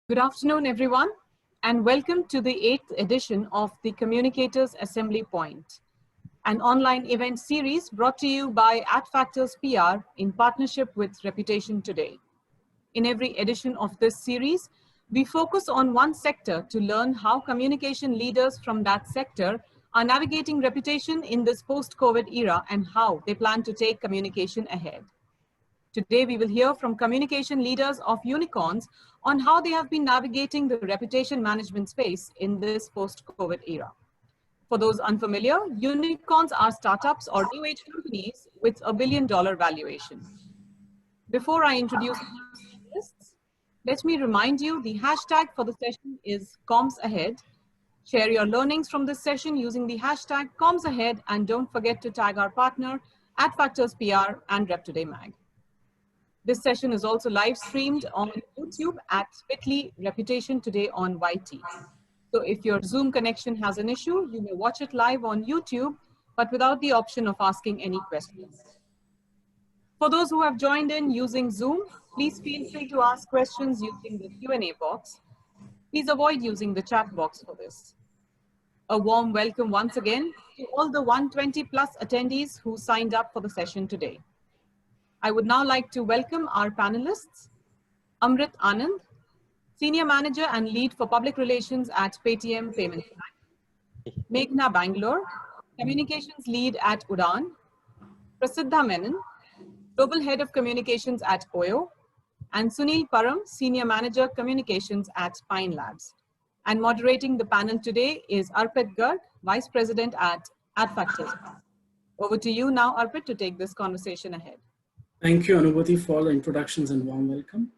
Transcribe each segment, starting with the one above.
Good afternoon, everyone, and welcome to the 8th edition of the Communicators Assembly Point, an online event series brought to you by AdFactors PR in partnership with Reputation Today. In every edition of this series, we focus on one sector to learn how communication leaders from that sector are navigating reputation in this post-COVID era and how they plan to take communication ahead. Today, we will hear from communication leaders of unicorns on how they have been navigating the reputation management space in this post-COVID era. For those unfamiliar, unicorns are startups or new age companies with a billion-dollar valuation. Before I introduce our panelists, let me remind you the hashtag for the session is CommsAhead. Share your learnings from this session using the hashtag CommsAhead, and don't forget to tag our partner AdFactors PR and RepTodayMag. This session is also live streamed on YouTube at bit.ly Reputation Today on YT. So if your Zoom connection has an issue, you may watch it live on YouTube, but without the option of asking any questions. For those who have joined in using Zoom, please feel free to ask questions using the Q&A box. Please avoid using the chat box for this. A warm welcome once again to all the 120 plus attendees who signed up for the session today. I would now like to welcome our panelists, Amrit Anand, Senior Manager and Lead for Public Relations at Paytm Payments Bank, Meghna Bangalore, Communications Lead at Udaan, Prasiddha Menon, Global Head of Communications at OYO, and Sunil Param, Senior Manager Communications at Pine Labs. And moderating the panel today is Arpit Garg, Vice President at AdFactors. Over to you now, Arpit, to take this conversation ahead. Thank you, Anubhuti, for the introductions and warm welcome.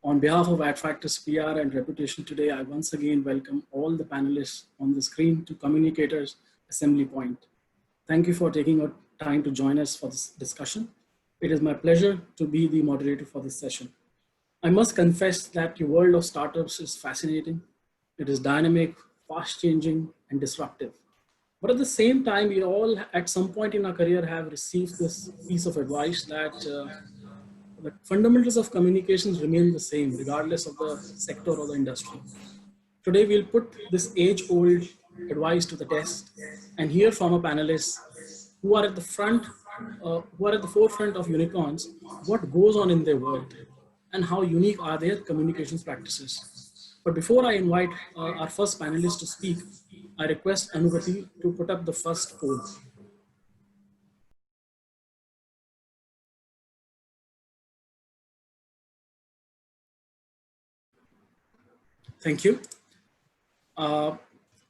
On behalf of AdFactors PR and Reputation Today, I once again welcome all the panelists on the screen to Communicators Assembly Point. Thank you for taking your time to join us for this discussion. It is my pleasure to be the moderator for this session. I must confess that the world of startups is fascinating. It is dynamic, fast-changing, and disruptive. But at the same time, we all, at some point in our career, have received this piece of advice that the fundamentals of communications remain the same, regardless of the sector or the industry. Today, we'll put this age-old advice to the test and hear from our panelists who are at the forefront of unicorns, what goes on in their world, and how unique are their communications practices. But before I invite our first panelist to speak, I request Anubhuti to put up the first poll. Thank you. I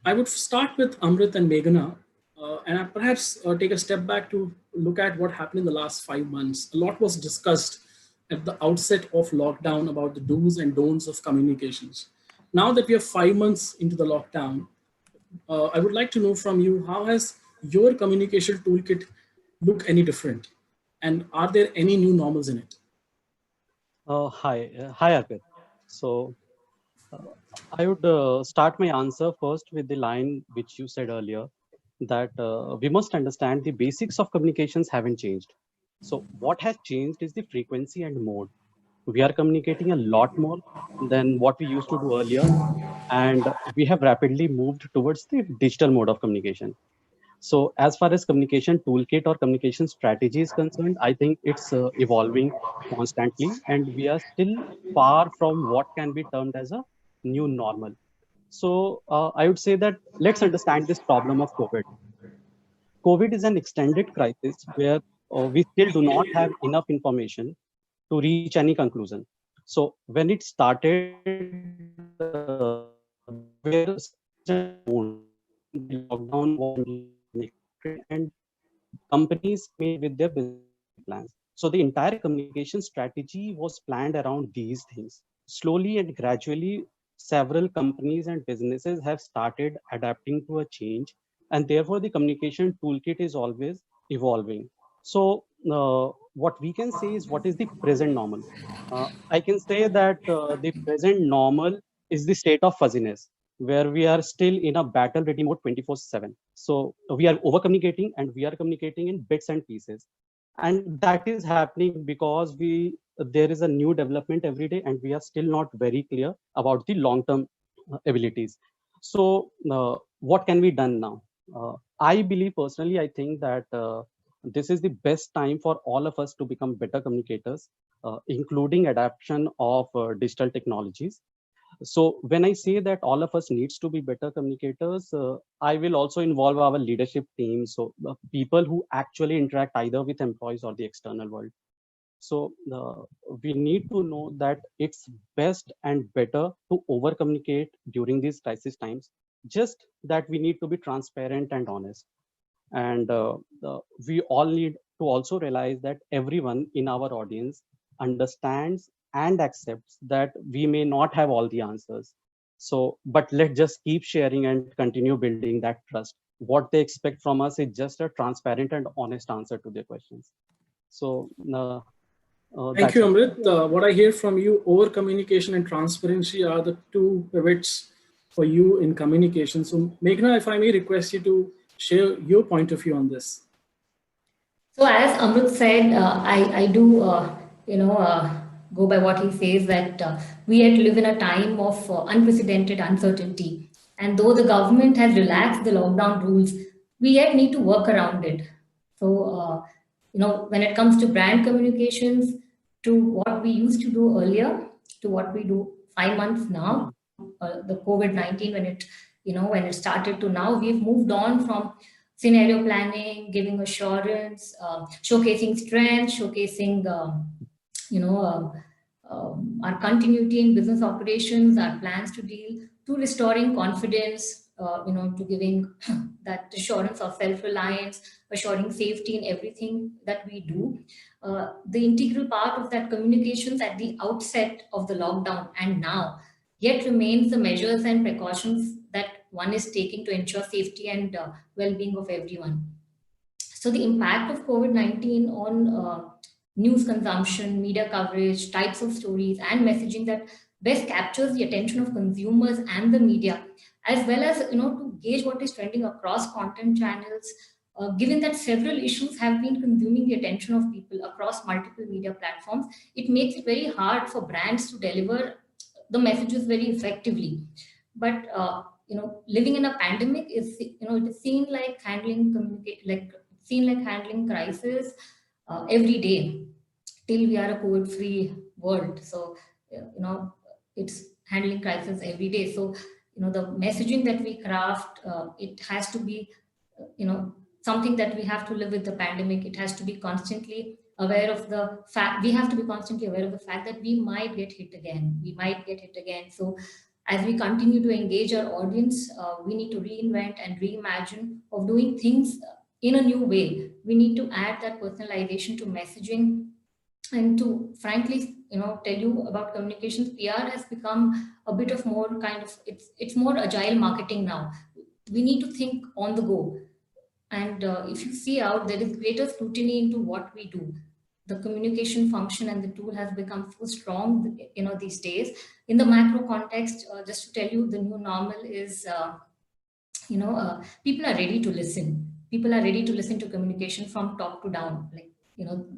would start with Amrit and Meghna, and perhaps take a step back to look at what happened in the last 5 months. A lot was discussed at the outset of lockdown about the do's and don'ts of communications. Now that we are 5 months into the lockdown, I would like to know from you, how has your communication toolkit look any different? And are there any new normals in it? Hi, Arpit. So I would start my answer first with the line which you said earlier, that we must understand the basics of communications haven't changed. So what has changed is the frequency and mode. We are communicating a lot more than what we used to do earlier, and we have rapidly moved towards the digital mode of communication. So as far as communication toolkit or communication strategy is concerned, I think it's evolving constantly, and we are still far from what can be termed as a new normal. So I would say that let's understand this problem of COVID. COVID is an extended crisis where we still do not have enough information to reach any conclusion. So when it started, lockdown was and companies made with their business plans. So the entire communication strategy was planned around these things. Slowly and gradually, several companies and businesses have started adapting to a change, and therefore the communication toolkit is always evolving. So what we can say is, what is the present normal? I can say that the present normal is the state of fuzziness, where we are still in a battle ready mode 24/7. So we are over communicating, and we are communicating in bits and pieces. And that is happening because we there is a new development every day, and we are still not very clear about the long-term abilities. So what can be done now? I believe personally, I think that this is the best time for all of us to become better communicators, including adoption of digital technologies. So when I say that all of us needs to be better communicators, I will also involve our leadership team. So people who actually interact either with employees or the external world. So we need to know that it's best and better to over communicate during these crisis times. Just that we need to be transparent and honest. And we all need to also realize that everyone in our audience understands and accepts that we may not have all the answers. So, but let's just keep sharing and continue building that trust. What they expect from us is just a transparent and honest answer to their questions. So, Thank you, that's it. Amrit. What I hear from you, over communication and transparency are the two pivots for you in communication. So, Meghna, if I may request you to share your point of view on this. So as Amrit said, I do, go by what he says that we yet live in a time of unprecedented uncertainty. And though the government has relaxed the lockdown rules, we yet need to work around it. So, when it comes to brand communications, to what we used to do earlier, to what we do 5 months now, the COVID-19, when it started to now, we've moved on from scenario planning, giving assurance, showcasing strength, showcasing, our continuity in business operations, our plans to deal, to restoring confidence, to giving that assurance of self-reliance, assuring safety in everything that we do. The integral part of that communications at the outset of the lockdown and now yet remains the measures and precautions that one is taking to ensure safety and well-being of everyone. So the impact of COVID-19 on news consumption, media coverage, types of stories, and messaging that best captures the attention of consumers and the media, as well as to gauge what is trending across content channels. Given that several issues have been consuming the attention of people across multiple media platforms, it makes it very hard for brands to deliver the messages very effectively. But living in a pandemic is, it is seen like handling crisis every day till we are a COVID-free world. So it's handling crisis every day. So the messaging that we craft, it has to be something that we have to live with the pandemic. It has to be constantly aware of the fact, we have to be constantly aware of the fact that we might get hit again. So as we continue to engage our audience, we need to reinvent and reimagine of doing things in a new way. We need to add that personalization to messaging, and to frankly, tell you about communications. PR has become a bit of more kind of, it's more agile marketing now. We need to think on the go. And if you see out, there is greater scrutiny into what we do. The communication function and the tool has become so strong, these days. In the macro context, just to tell you, the new normal is, people are ready to listen. People are ready to listen to communication from top to down. Like,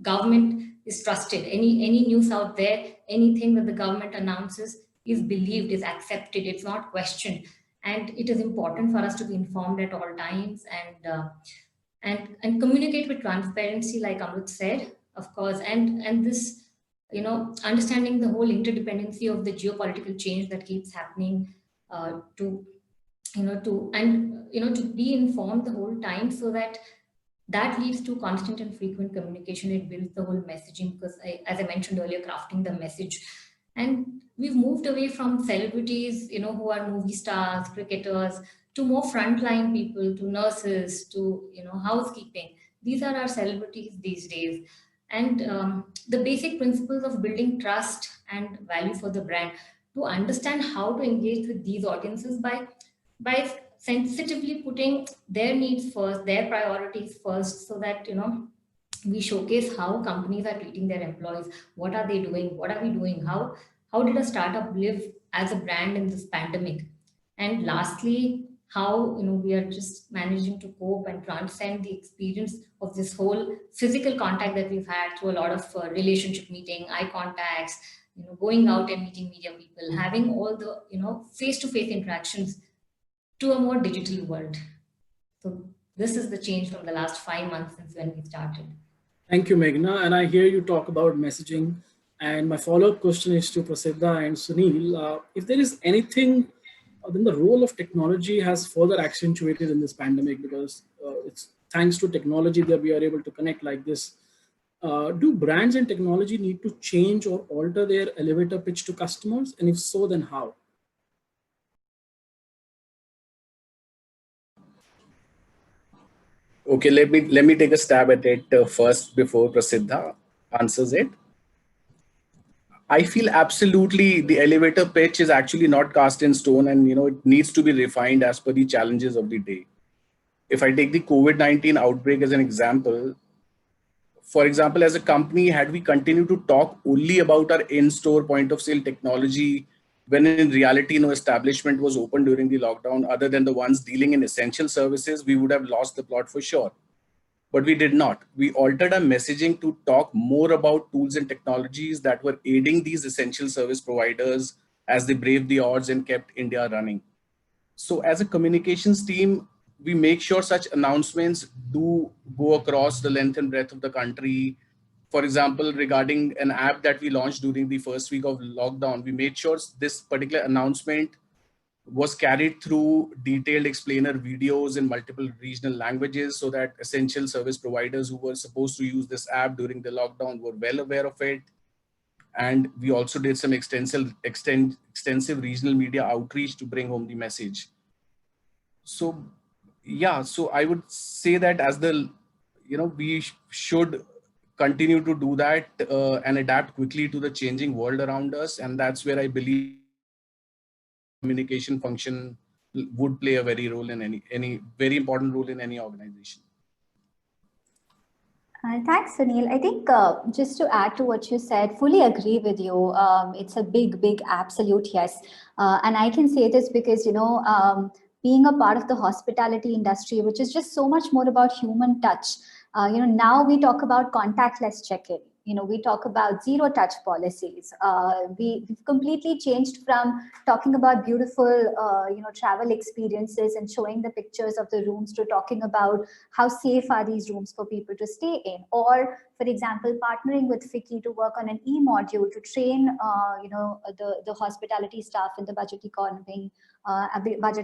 government is trusted. Any news out there, anything that the government announces is believed, is accepted. It's not questioned. And it is important for us to be informed at all times and communicate with transparency, like Amrit said, of course, and this, understanding the whole interdependency of the geopolitical change that keeps happening, to be informed the whole time, so that leads to constant and frequent communication. It builds the whole messaging, because as I mentioned earlier, crafting the message. And we've moved away from celebrities, who are movie stars, cricketers, to more frontline people, to nurses, to, housekeeping. These are our celebrities these days. And the basic principles of building trust and value for the brand, to understand how to engage with these audiences by sensitively putting their needs first, their priorities first, so that, we showcase how companies are treating their employees. What are they doing? What are we doing? How did a startup live as a brand in this pandemic? And lastly, how we are just managing to cope and transcend the experience of this whole physical contact that we've had through a lot of relationship meeting, eye contacts, going out and meeting media people, having all the face-to-face interactions to a more digital world. So this is the change from the last 5 months since when we started. Thank you, Meghna. And I hear you talk about messaging. And my follow-up question is to Prasiddha and Sunil. If there is anything, then the role of technology has further accentuated in this pandemic, because it's thanks to technology that we are able to connect like this. Do brands and technology need to change or alter their elevator pitch to customers? And if so, then how? Okay, let me take a stab at it first before Prasiddha answers it. I feel absolutely the elevator pitch is actually not cast in stone, and it needs to be refined as per the challenges of the day. If I take the COVID-19 outbreak as an example, for example, as a company, had we continued to talk only about our in-store point of sale technology, when in reality no establishment was open during the lockdown other than the ones dealing in essential services, we would have lost the plot for sure. But we did not. We altered our messaging to talk more about tools and technologies that were aiding these essential service providers as they braved the odds and kept India running. So as a communications team, we make sure such announcements do go across the length and breadth of the country. For example, regarding an app that we launched during the first week of lockdown, we made sure this particular announcement was carried through detailed explainer videos in multiple regional languages, so that essential service providers who were supposed to use this app during the lockdown were well aware of it. And we also did some extensive regional media outreach to bring home the message. So yeah, so I would say that as we should continue to do that and adapt quickly to the changing world around us. And that's where I believe communication function would play a very very important role in any organization. Thanks, Sunil. I think just to add to what you said, fully agree with you. It's a big absolute yes. And I can say this because, being a part of the hospitality industry, which is just so much more about human touch, now we talk about contactless check-in. We talk about zero touch policies. We've completely changed from talking about beautiful, travel experiences and showing the pictures of the rooms to talking about how safe are these rooms for people to stay in. Or, for example, partnering with FICCI to work on an e-module to train, the hospitality staff in the budget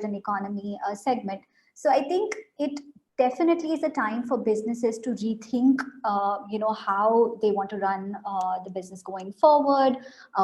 and economy segment. So I think it definitely is a time for businesses to rethink, how they want to run the business going forward.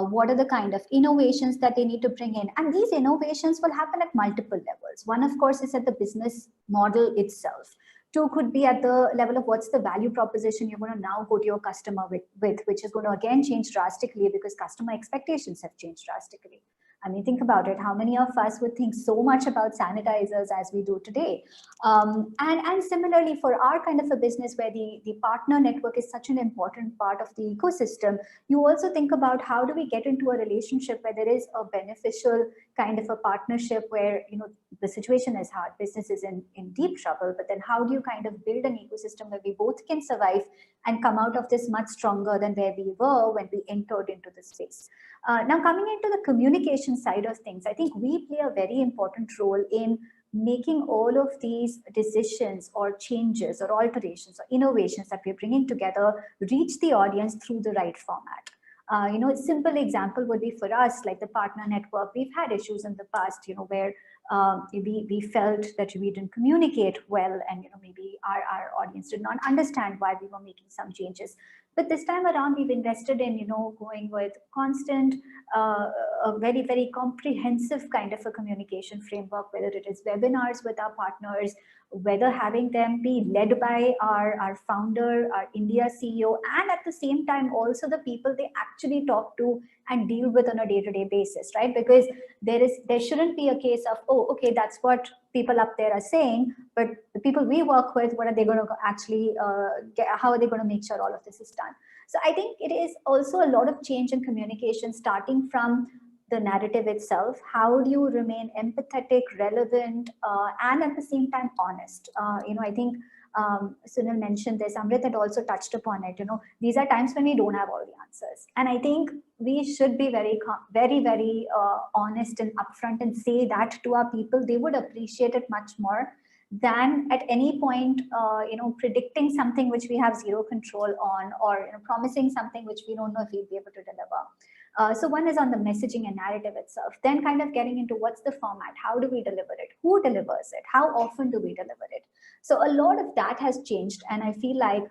What are the kind of innovations that they need to bring in? And these innovations will happen at multiple levels. One, of course, is at the business model itself. Two could be at the level of what's the value proposition you're going to now go to your customer with, which is going to again change drastically because customer expectations have changed drastically. I mean, think about it. How many of us would think so much about sanitizers as we do today? And similarly, for our kind of a business where the partner network is such an important part of the ecosystem, you also think about how do we get into a relationship where there is a beneficial kind of a partnership where, the situation is hard, business is in deep trouble, but then how do you kind of build an ecosystem where we both can survive and come out of this much stronger than where we were when we entered into the space? Now, coming into the communication side of things, I think we play a very important role in making all of these decisions or changes or alterations or innovations that we're bringing together reach the audience through the right format. A simple example would be for us, like the partner network. We've had issues in the past, where we felt that we didn't communicate well, and maybe our audience did not understand why we were making some changes. But this time around, we've invested in, going with constant, a very comprehensive kind of a communication framework, whether it is webinars with our partners, whether having them be led by our founder, our India CEO, and at the same time also the people they actually talk to and deal with on a day-to-day basis, right? Because there shouldn't be a case of, oh, okay, that's what people up there are saying, but the people we work with, what are they going to actually how are they going to make sure all of this is done? So I think it is also a lot of change in communication, starting from the narrative itself? How do you remain empathetic, relevant, and at the same time honest? I think Sunil mentioned this. Amrit had also touched upon it. These are times when we don't have all the answers, and I think we should be very, very honest and upfront and say that to our people. They would appreciate it much more than at any point, predicting something which we have zero control on, or promising something which we don't know if we'll be able to deliver. So one is on the messaging and narrative itself, then kind of getting into what's the format, how do we deliver it, who delivers it, how often do we deliver it. So a lot of that has changed, and I feel like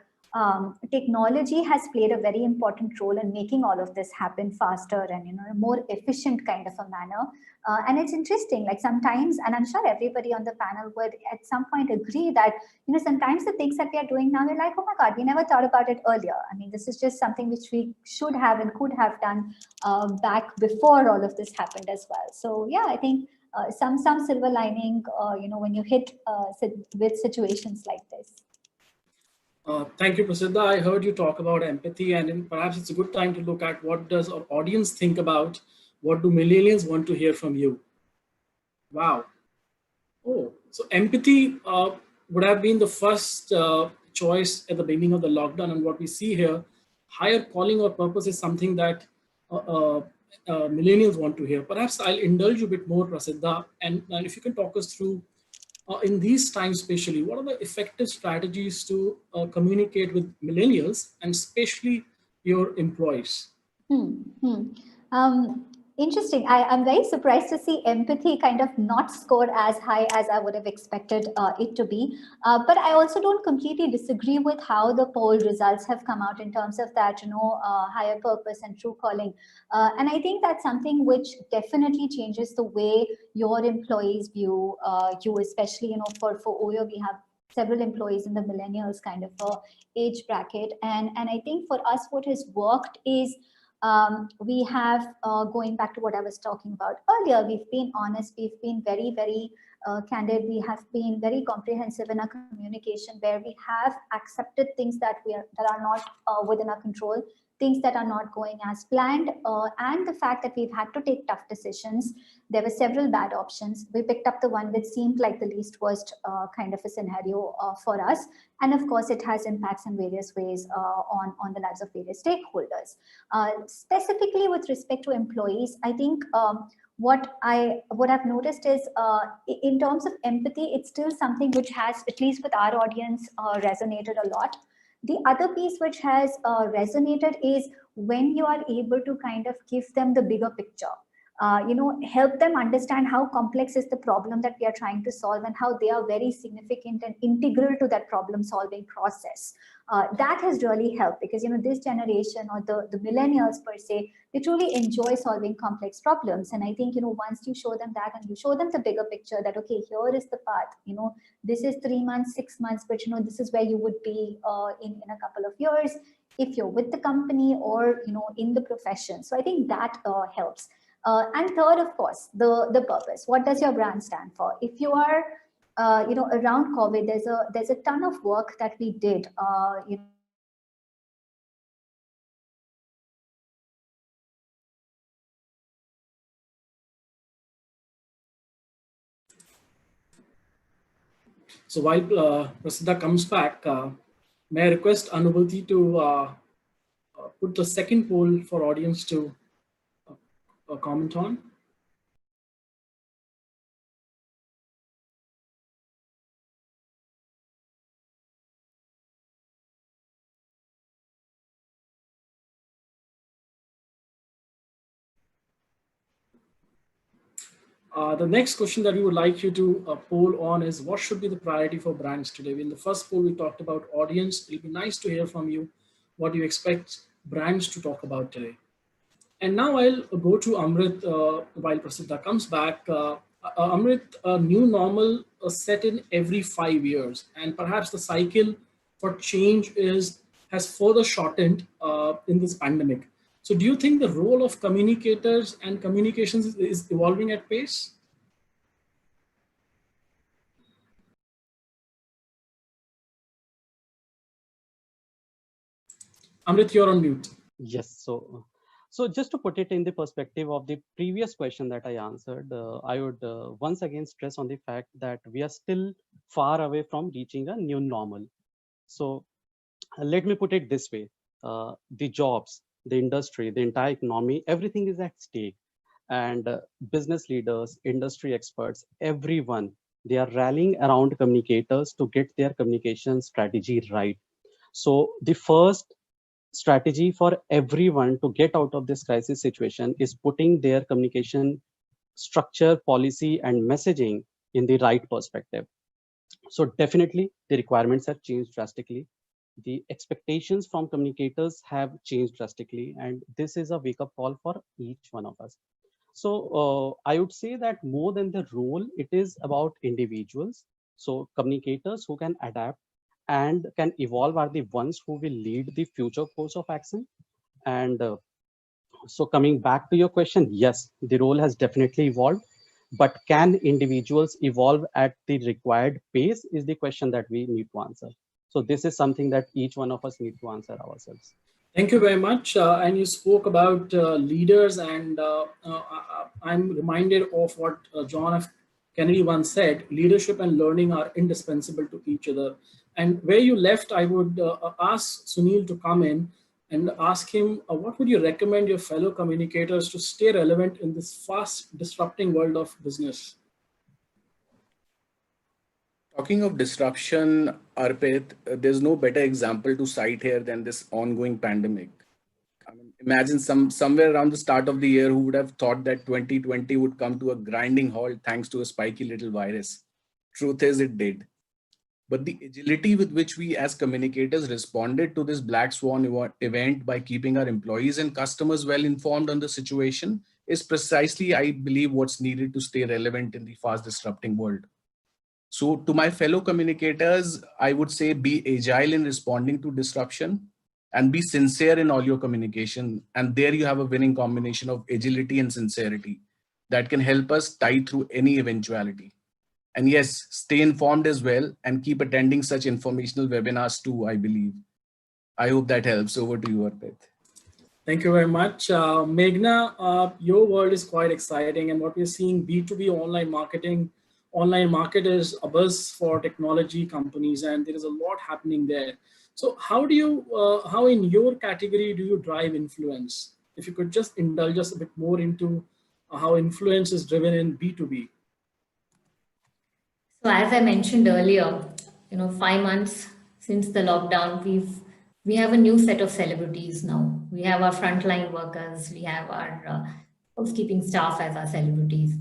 technology has played a very important role in making all of this happen faster and a more efficient kind of a manner. And it's interesting, like sometimes, and I'm sure everybody on the panel would at some point agree that sometimes the things that we are doing now, we're like, oh my God, we never thought about it earlier. I mean, this is just something which we should have and could have done back before all of this happened as well. So yeah, I think some silver lining, when you hit with situations like this. Thank you, Prasiddha. I heard you talk about empathy, and perhaps it's a good time to look at what does our audience think about, what do millennials want to hear from you? Wow. Oh, so empathy would have been the first choice at the beginning of the lockdown, and what we see here, higher calling or purpose is something that millennials want to hear. Perhaps I'll indulge you a bit more, Prasiddha, and if you can talk us through in these times, especially, what are the effective strategies to communicate with millennials and especially your employees? Interesting. I'm very surprised to see empathy kind of not score as high as I would have expected it to be. But I also don't completely disagree with how the poll results have come out in terms of that, higher purpose and true calling. And I think that's something which definitely changes the way your employees view you, especially, for OYO, we have several employees in the millennials kind of age bracket. And I think for us, what has worked is, we have, going back to what I was talking about earlier, we've been honest, we've been very, very candid, we have been very comprehensive in our communication, where we have accepted things that are not within our control, things that are not going as planned, and the fact that we've had to take tough decisions. There were several bad options. We picked up the one which seemed like the least worst kind of a scenario for us. And of course, it has impacts in various ways on the lives of various stakeholders. Specifically with respect to employees, I think what I've noticed is, in terms of empathy, it's still something which has, at least with our audience, resonated a lot. The other piece which has resonated is when you are able to kind of give them the bigger picture. Help them understand how complex is the problem that we are trying to solve, and how they are very significant and integral to that problem solving process. That has really helped, because this generation, or the millennials per se, they truly enjoy solving complex problems. And I think once you show them that, and you show them the bigger picture, that okay, here is the path, this is 3 months, 6 months, but this is where you would be in a couple of years if you're with the company or in the profession. So I think that helps. And third, of course, the purpose. What does your brand stand for? If you are, around COVID, there's a ton of work that we did. So while Prasiddha comes back, may I request Anubhuti to put the second poll for audience to comment on? The next question that we would like you to poll on is, what should be the priority for brands today? In the first poll, we talked about audience. It'll be nice to hear from you. What do you expect brands to talk about today? And now I'll go to Amrit while Prasiddha comes back. Amrit, a new normal set in every 5 years, and perhaps the cycle for change has further shortened in this pandemic. So do you think the role of communicators and communications is evolving at pace? Amrit, you're on mute. Yes. So So just to put it in the perspective of the previous question that I answered, I would once again stress on the fact that we are still far away from reaching a new normal. So let me put it this way. The jobs, the industry, the entire economy, everything is at stake. And business leaders, industry experts, everyone, they are rallying around communicators to get their communication strategy right. So the first strategy for everyone to get out of this crisis situation is putting their communication structure, policy, and messaging in the right perspective. So definitely the requirements have changed drastically. The expectations from communicators have changed drastically, and this is a wake-up call for each one of us. So I would say that more than the role, it is about individuals. So communicators who can adapt and can evolve are the ones who will lead the future course of action. And so coming back to your question, yes, the role has definitely evolved, but can individuals evolve at the required pace is the question that we need to answer. So this is something that each one of us need to answer ourselves. Thank you very much. And you spoke about leaders, and I'm reminded of what John F. Kennedy once said: leadership and learning are indispensable to each other. And where you left, I would ask Sunil to come in and ask him, what would you recommend your fellow communicators to stay relevant in this fast disrupting world of business? Talking of disruption, Arpit, there's no better example to cite here than this ongoing pandemic. I mean, imagine somewhere around the start of the year who would have thought that 2020 would come to a grinding halt thanks to a spiky little virus. Truth is, it did. But the agility with which we as communicators responded to this black swan event by keeping our employees and customers well informed on the situation is precisely, I believe, what's needed to stay relevant in the fast disrupting world. So to my fellow communicators, I would say be agile in responding to disruption and be sincere in all your communication. And there you have a winning combination of agility and sincerity that can help us tide through any eventuality. And yes, stay informed as well and keep attending such informational webinars too, I believe. I hope that helps. Over to you, Arpit. Thank you very much. Meghna, your world is quite exciting, and what we're seeing, B2B online marketing, online market is a buzz for technology companies, and there is a lot happening there. So how do you, how in your category do you drive influence? If you could just indulge us a bit more into how influence is driven in B2B. So as I mentioned earlier, 5 months since the lockdown, we have a new set of celebrities now. We have our frontline workers, we have our housekeeping staff as our celebrities.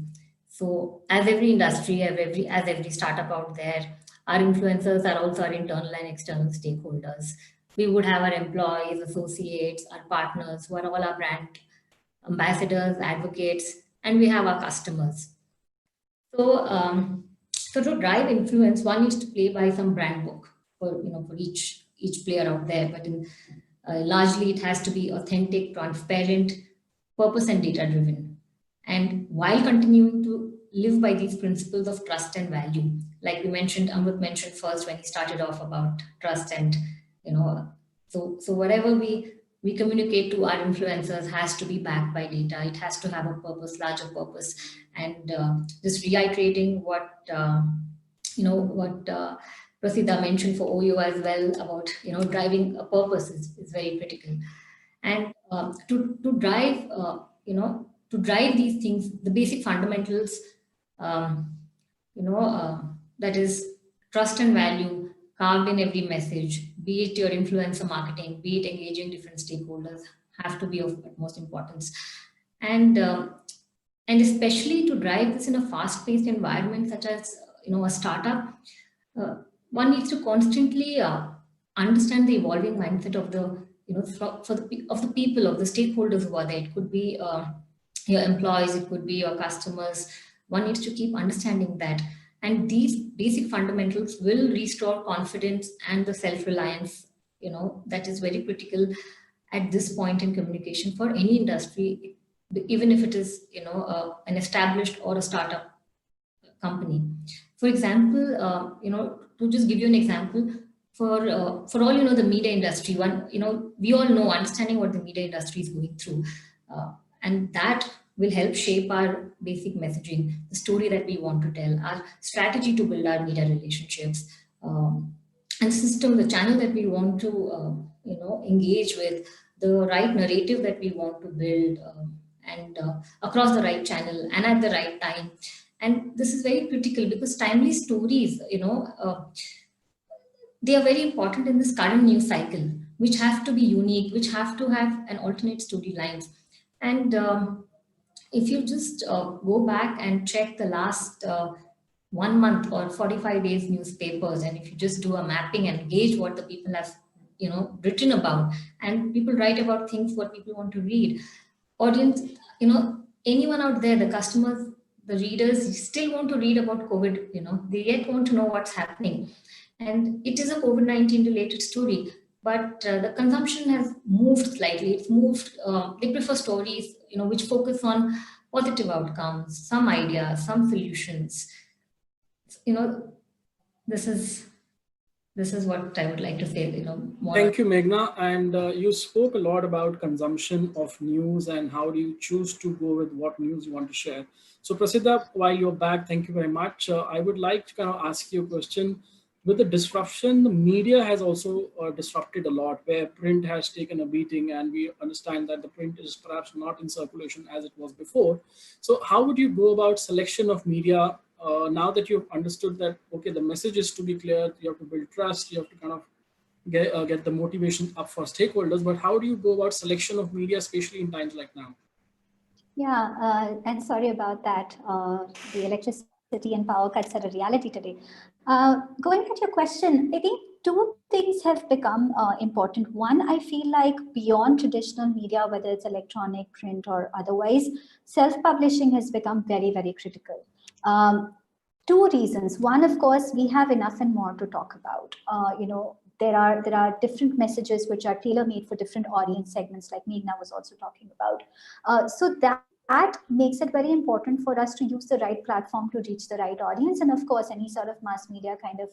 So as every industry, as every startup out there, our influencers are also our internal and external stakeholders. We would have our employees, associates, our partners, who are all our brand ambassadors, advocates, and we have our customers. So to drive influence, one needs to play by some brand book for each player out there. But largely, it has to be authentic, transparent, purpose and data driven, and while continuing to live by these principles of trust and value. Like we mentioned, Amrut mentioned first when he started off about trust, and so whatever we communicate to our influencers has to be backed by data. It has to have a purpose, larger purpose, and just reiterating what Prasidha mentioned for OYO as well about driving a purpose is very critical. And to drive these things, the basic fundamentals, that is trust and value carved in every message, be it your influencer marketing, be it engaging different stakeholders, have to be of utmost importance. And especially to drive this in a fast-paced environment such as a startup, one needs to constantly understand the evolving mindset of the of the people, of the stakeholders who are there. It could be your employees, it could be your customers. One needs to keep understanding that. And these basic fundamentals will restore confidence and the self-reliance, that is very critical at this point in communication for any industry, even if it is, an established or a startup company. For example, to just give you an example, for all, the media industry, we all know, understanding what the media industry is going through. And that will help shape our basic messaging, the story that we want to tell, our strategy to build our media relationships, and system, the channel that we want to engage with, the right narrative that we want to build, and across the right channel and at the right time. And this is very critical because timely stories, they are very important in this current news cycle, which have to be unique, which have to have an alternate storylines. And if you just go back and check the last 1 month or 45 days newspapers, and if you just do a mapping and gauge what the people have written about, and people write about things what people want to read, audience, anyone out there, the customers, the readers still want to read about COVID, they yet want to know what's happening. And it is a COVID-19 related story, but the consumption has moved slightly. It's moved, they prefer stories, which focus on positive outcomes, some ideas, some solutions. This is what I would like to say, more. Thank you, Meghna. And you spoke a lot about consumption of news and how do you choose to go with what news you want to share. So Prasiddha, while you're back, thank you very much. I would like to kind of ask you a question. With the disruption, the media has also disrupted a lot, where print has taken a beating, and we understand that the print is perhaps not in circulation as it was before. So how would you go about selection of media now that you've understood that, okay, the message is to be clear, you have to build trust, you have to kind of get the motivation up for stakeholders, but how do you go about selection of media, especially in times like now? Yeah, and sorry about that. The electricity and power cuts are a reality today. Going at your question, I think two things have become important. One, I feel like beyond traditional media, whether it's electronic, print, or otherwise, self-publishing has become very, very critical. Two reasons. One, of course, we have enough and more to talk about. There are different messages which are tailor-made for different audience segments, like Meghna was also talking about. So that makes it very important for us to use the right platform to reach the right audience. And of course, any sort of mass media kind of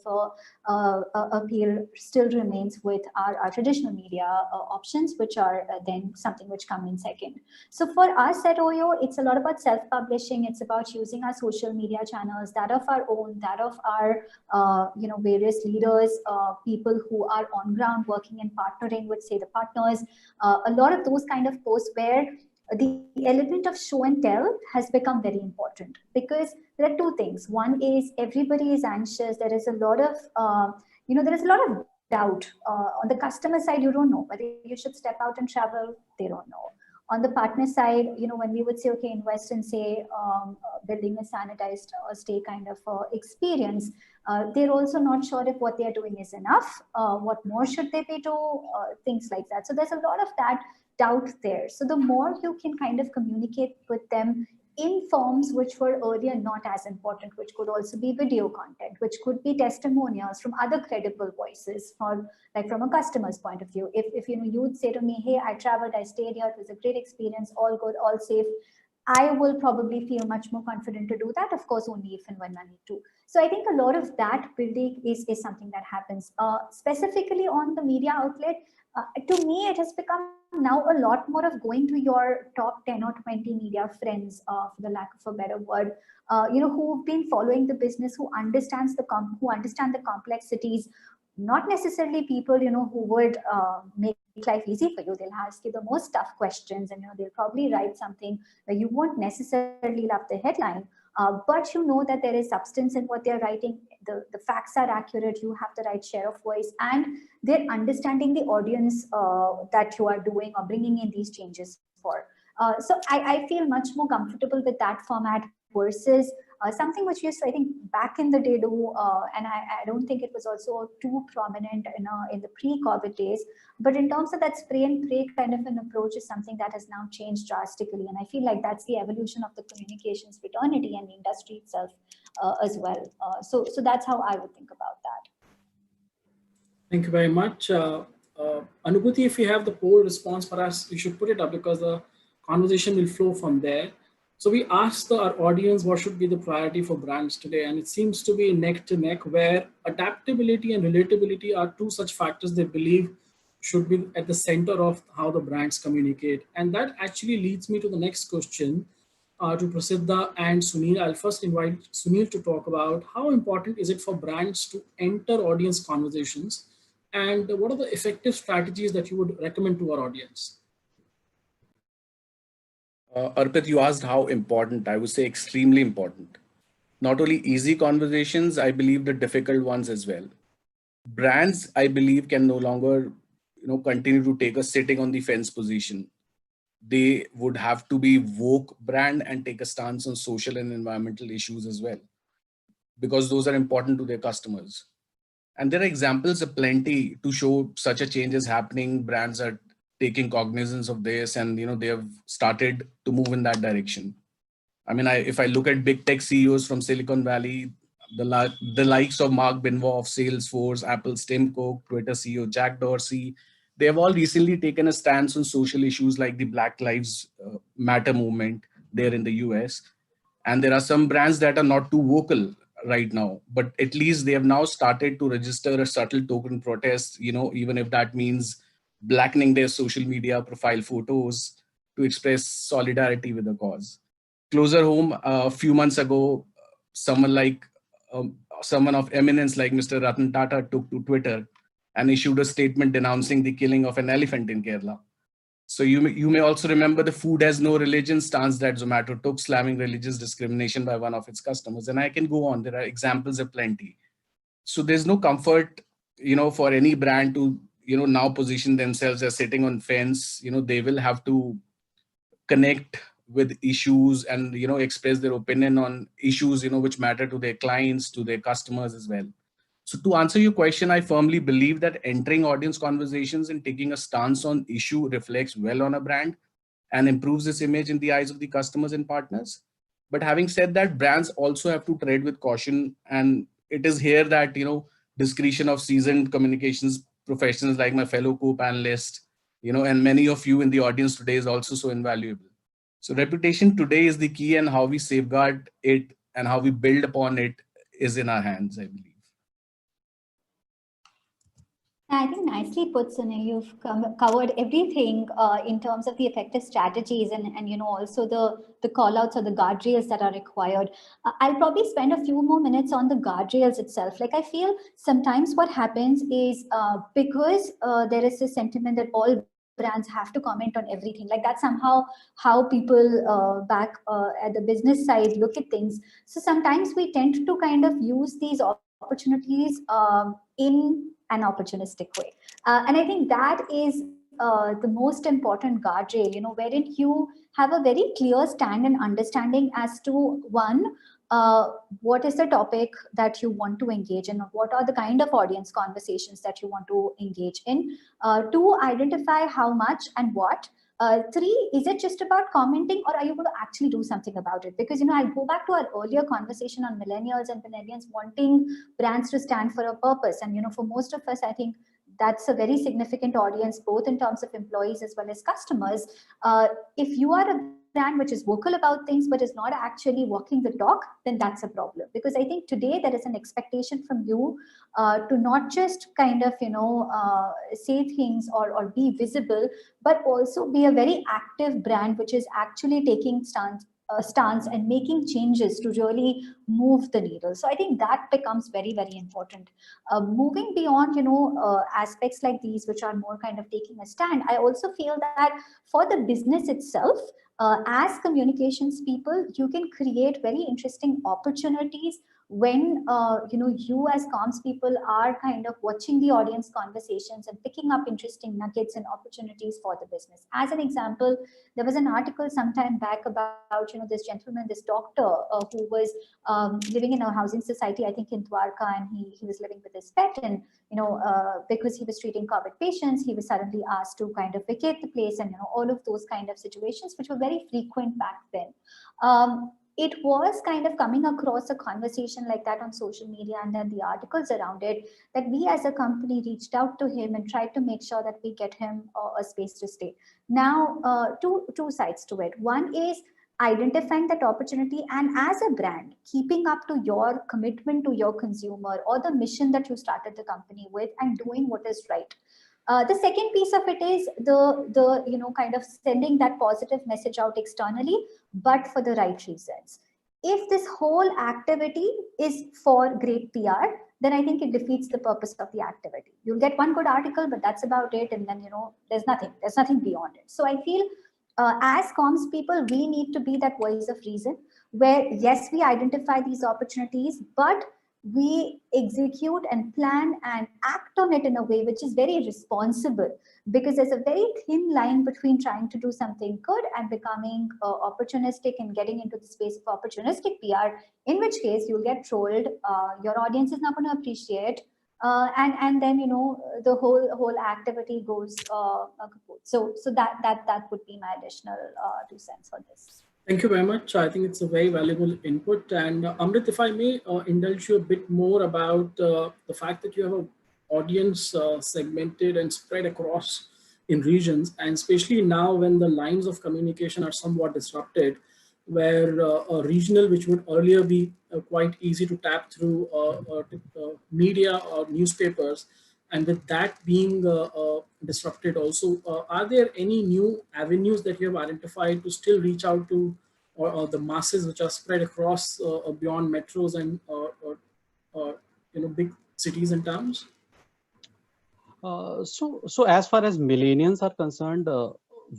appeal still remains with our traditional media options, which are then something which come in second. So for us at OYO, it's a lot about self-publishing. It's about using our social media channels, that of our own, that of our various leaders, people who are on ground working and partnering with, say, the partners. A lot of those kind of posts where the element of show and tell has become very important, because there are two things. One is everybody is anxious. There is a lot of, there is a lot of doubt. On the customer side, you don't know whether you should step out and travel. They don't know. On the partner side, when we would say, okay, invest in, say, building a sanitized stay kind of experience, they're also not sure if what they're doing is enough. What more should they be do? Things like that. So there's a lot of that doubt there. So the more you can kind of communicate with them in forms which were earlier not as important, which could also be video content, which could be testimonials from other credible voices, or like from a customer's point of view. If you would say to me, hey, I traveled, I stayed here, it was a great experience, all good, all safe, I will probably feel much more confident to do that, of course, only if and when I need to. So I think a lot of that building is something that happens. Specifically on the media outlet, to me, it has become now a lot more of going to your top 10 or 20 media friends, for the lack of a better word, who've been following the business, who understand the complexities, not necessarily people, who would make life easy for you. They'll ask you the most tough questions, and they'll probably write something where you won't necessarily love the headline, but you know that there is substance in what they're writing. The facts are accurate. You have the right share of voice, and they're understanding the audience that you are doing or bringing in these changes for. So I feel much more comfortable with that format versus something which used to, I think, back in the day do, and I don't think it was also too prominent in the pre-COVID days, but in terms of that spray and pray kind of an approach is something that has now changed drastically. And I feel like that's the evolution of the communications fraternity and the industry itself as well. So that's how I would think about that. Thank you very much. Anubhuti, if you have the poll response for us, you should put it up, because the conversation will flow from there. So we asked our audience what should be the priority for brands today, and it seems to be neck to neck, where adaptability and relatability are two such factors they believe should be at the center of how the brands communicate. And that actually leads me to the next question to Prasiddha and Sunil. I'll first invite Sunil to talk about how important is it for brands to enter audience conversations, and what are the effective strategies that you would recommend to our audience? Arpit, you asked how important. I would say extremely important. Not only easy conversations, I believe the difficult ones as well. Brands, I believe, can no longer, continue to take a sitting on the fence position. They would have to be woke brand and take a stance on social and environmental issues as well, because those are important to their customers. And there are examples aplenty to show such a change is happening. Brands are taking cognizance of this, and they have started to move in that direction. I mean, if I look at big tech CEOs from Silicon Valley, the likes of Mark Benioff of Salesforce, Apple's Tim Cook, Twitter CEO Jack Dorsey, they have all recently taken a stance on social issues like the Black Lives Matter movement there in the US. And there are some brands that are not too vocal right now, but at least they have now started to register a subtle token protest, even if that means blackening their social media profile photos to express solidarity with the cause. Closer home, a few months ago, someone of eminence like Mr. Ratan Tata took to Twitter and issued a statement denouncing the killing of an elephant in Kerala. So you may also remember the food has no religion stance that Zomato took, slamming religious discrimination by one of its customers. And I can go on. There are examples aplenty. So there's no comfort, for any brand to, now position themselves as sitting on fence. They will have to connect with issues and, express their opinion on issues, which matter to their clients, to their customers as well. So to answer your question, I firmly believe that entering audience conversations and taking a stance on issue reflects well on a brand and improves its image in the eyes of the customers and partners. But having said that, brands also have to tread with caution. And it is here that, discretion of seasoned communications professionals like my fellow co-panelists, and many of you in the audience today is also so invaluable. So reputation today is the key, and how we safeguard it and how we build upon it is in our hands, I believe. I think nicely put, Sunil. You've covered everything in terms of the effective strategies and also the call outs or the guardrails that are required. I'll probably spend a few more minutes on the guardrails itself. Like, I feel sometimes what happens is because there is a sentiment that all brands have to comment on everything. Like, that's somehow how people back at the business side look at things. So sometimes we tend to kind of use these opportunities in an opportunistic way. And I think that is the most important guardrail, wherein you have a very clear stand and understanding as to one, what is the topic that you want to engage in, what are the kind of audience conversations that you want to engage in. Two, identify how much and what. Three, is it just about commenting, or are you going to actually do something about it? Because, I'll go back to our earlier conversation on millennials and millennials wanting brands to stand for a purpose. And, for most of us, I think that's a very significant audience, both in terms of employees as well as customers. If you are a brand which is vocal about things but is not actually walking the talk, then that's a problem. Because I think today there is an expectation from you to not just kind of, say things or be visible, but also be a very active brand which is actually taking stance and making changes to really move the needle. So I think that becomes very, very important. Moving beyond, aspects like these, which are more kind of taking a stand, I also feel that for the business itself, as communications people, you can create very interesting opportunities when you as comms people are kind of watching the audience conversations and picking up interesting nuggets and opportunities for the business. As an example, there was an article sometime back about this gentleman, this doctor who was living in a housing society, I think in Dwarka, and he was living with his pet, and because he was treating COVID patients, he was suddenly asked to kind of vacate the place, and all of those kind of situations, which were very frequent back then. It was kind of coming across a conversation like that on social media, and then the articles around it, that we as a company reached out to him and tried to make sure that we get him a space to stay. Now, two sides to it. One is identifying that opportunity, and as a brand, keeping up to your commitment to your consumer or the mission that you started the company with and doing what is right. The second piece of it is the kind of sending that positive message out externally, but for the right reasons. If this whole activity is for great PR, then I think it defeats the purpose of the activity. You'll get one good article, but that's about it. And then, there's nothing beyond it. So I feel as comms people, we need to be that voice of reason where, yes, we identify these opportunities, but we execute and plan and act on it in a way which is very responsible, because there's a very thin line between trying to do something good and becoming opportunistic and getting into the space of opportunistic PR, in which case you'll get trolled, your audience is not going to appreciate, and then the whole activity goes kaput. So that would be my additional 2 cents for this. Thank you very much. I think it's a very valuable input. And Amrit, if I may indulge you a bit more about the fact that you have an audience segmented and spread across in regions, and especially now when the lines of communication are somewhat disrupted, where a regional, which would earlier be quite easy to tap through media or newspapers, and with that being disrupted also, are there any new avenues that you have identified to still reach out to or the masses which are spread across beyond metros and big cities and towns? So as far as millennials are concerned,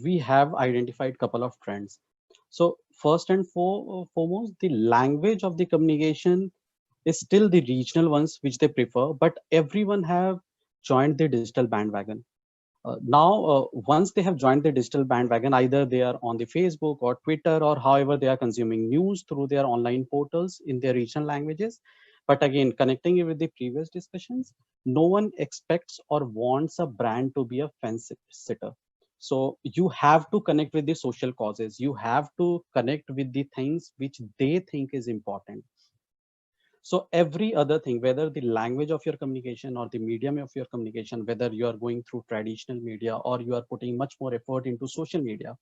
we have identified a couple of trends. So first and foremost, the language of the communication is still the regional ones which they prefer, but everyone have joined the digital bandwagon. Now, once they have joined the digital bandwagon, either they are on the Facebook or Twitter or however they are consuming news through their online portals in their regional languages. But again, connecting it with the previous discussions, no one expects or wants a brand to be a fence sitter. So you have to connect with the social causes. You have to connect with the things which they think is important. So every other thing, whether the language of your communication or the medium of your communication, whether you are going through traditional media or you are putting much more effort into social media.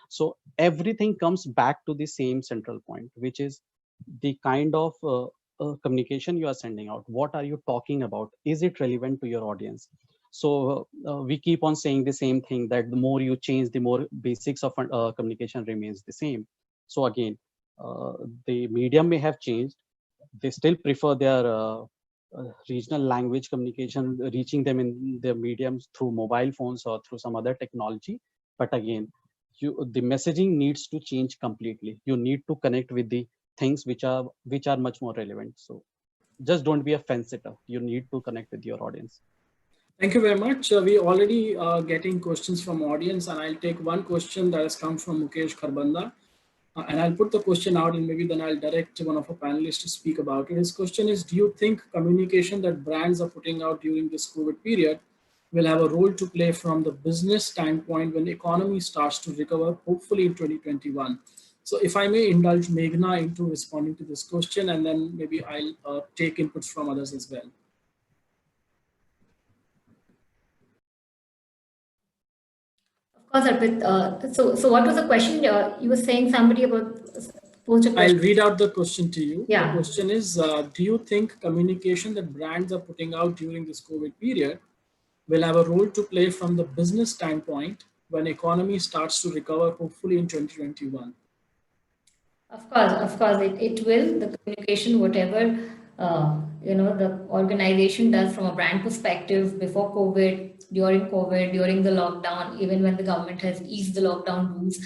So everything comes back to the same central point, which is the kind of communication you are sending out. What are you talking about? Is it relevant to your audience? So we keep on saying the same thing, that the more you change, the more basics of communication remains the same. So again, the medium may have changed. They still prefer their regional language communication, reaching them in their mediums through mobile phones or through some other technology. But again, the messaging needs to change completely. You need to connect with the things which are much more relevant. So just don't be a fence sitter. You need to connect with your audience. Thank you very much. We already getting questions from audience, and I'll take one question that has come from Mukesh Kharbanda. And I'll put the question out, and maybe then I'll direct one of our panelists to speak about it. His question is, do you think communication that brands are putting out during this COVID period will have a role to play from the business standpoint when the economy starts to recover, hopefully in 2021? So if I may indulge Meghna into responding to this question, and then maybe I'll take inputs from others as well. Of course, Arpit. So what was the question? You were saying somebody about I'll read out the question to you. Yeah. The question is, do you think communication that brands are putting out during this COVID period will have a role to play from the business standpoint when economy starts to recover, hopefully in 2021? Of course, it will. The communication, whatever the organization does from a brand perspective before COVID, during COVID, during the lockdown, even when the government has eased the lockdown rules,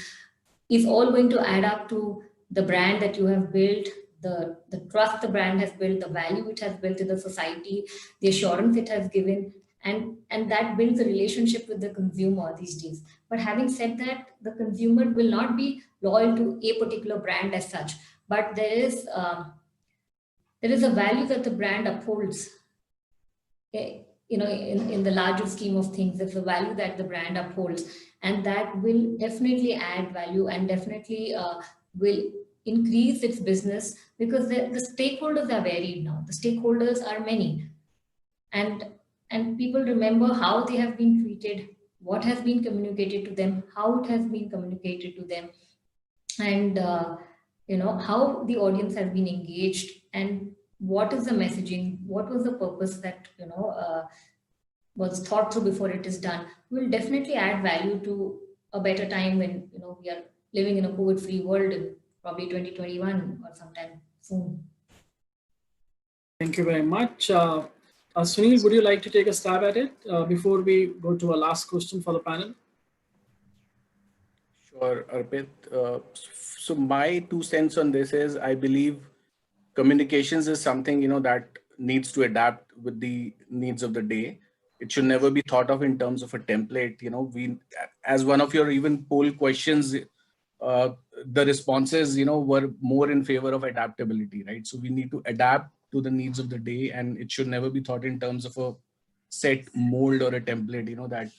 is all going to add up to the brand that you have built, the trust the brand has built, the value it has built in the society, the assurance it has given, and that builds a relationship with the consumer these days. But having said that, the consumer will not be loyal to a particular brand as such, but there is a value that the brand upholds. In the larger scheme of things, there's a value that the brand upholds, and that will definitely add value and definitely will increase its business, because the stakeholders are varied now. The stakeholders are many, and people remember how they have been treated, what has been communicated to them, how it has been communicated to them, and how the audience has been engaged, and what is the messaging, what was the purpose that was thought through before it is done, will definitely add value to a better time when we are living in a COVID-free world in probably 2021 or sometime soon. Thank you very much. Sunil, would you like to take a stab at it before we go to a last question for the panel? Sure, Arpit. So my 2 cents on this is, I believe communications is something, that needs to adapt with the needs of the day. It should never be thought of in terms of a template. We, as one of your even poll questions, the responses, were more in favor of adaptability, right? So we need to adapt to the needs of the day, and it should never be thought in terms of a set mold or a template, that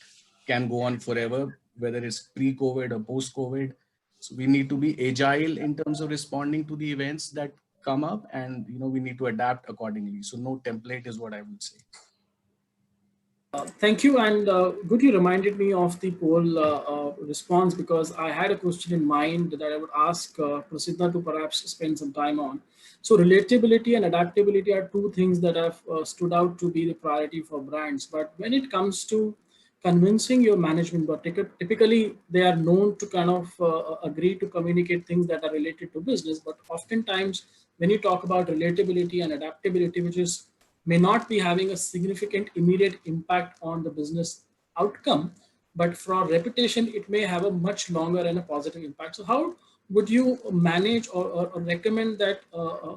can go on forever, whether it's pre-COVID or post-COVID. So we need to be agile in terms of responding to the events that come up, and we need to adapt accordingly. So no template is what I would say. Thank you, and good you reminded me of the poll response, because I had a question in mind that I would ask Prasiddha to perhaps spend some time on. So relatability and adaptability are two things that have stood out to be the priority for brands. But when it comes to convincing your management, but typically they are known to kind of agree to communicate things that are related to business. But oftentimes when you talk about relatability and adaptability, which is may not be having a significant immediate impact on the business outcome, but for reputation, it may have a much longer and a positive impact. So how would you manage or recommend that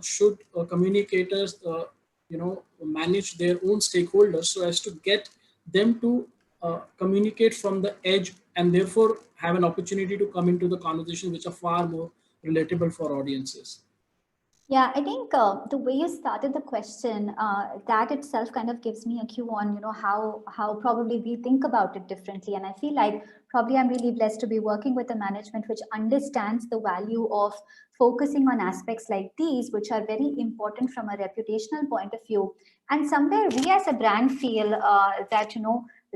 should communicators, manage their own stakeholders so as to get them to communicate from the edge and therefore have an opportunity to come into the conversation which are far more relatable for audiences? Yeah, I think the way you started the question, that itself kind of gives me a cue on, how probably we think about it differently. And I feel like probably I'm really blessed to be working with a management which understands the value of focusing on aspects like these, which are very important from a reputational point of view. And somewhere we as a brand feel that,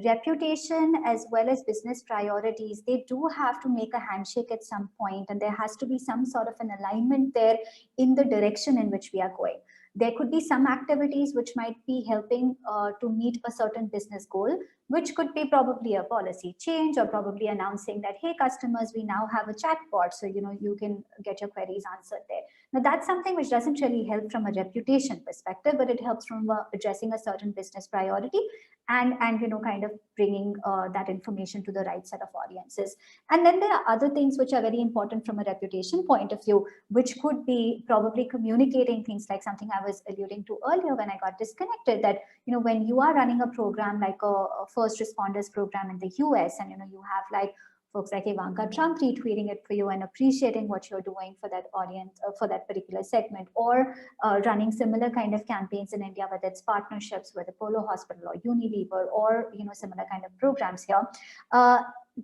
reputation as well as business priorities, they do have to make a handshake at some point, and there has to be some sort of an alignment there in the direction in which we are going. There could be some activities which might be helping to meet a certain business goal, which could be probably a policy change or probably announcing that, hey, customers, we now have a chatbot, so you can get your queries answered there. Now, that's something which doesn't really help from a reputation perspective, but it helps from addressing a certain business priority and kind of bringing that information to the right set of audiences. And then there are other things which are very important from a reputation point of view, which could be probably communicating things like something I was alluding to earlier when I got disconnected, that when you are running a program like a first responders program in the US, and you have like folks like Ivanka Trump retweeting it for you and appreciating what you're doing for that audience, for that particular segment, or running similar kind of campaigns in India, whether it's partnerships with Apollo Hospital or Unilever, or similar kind of programs here.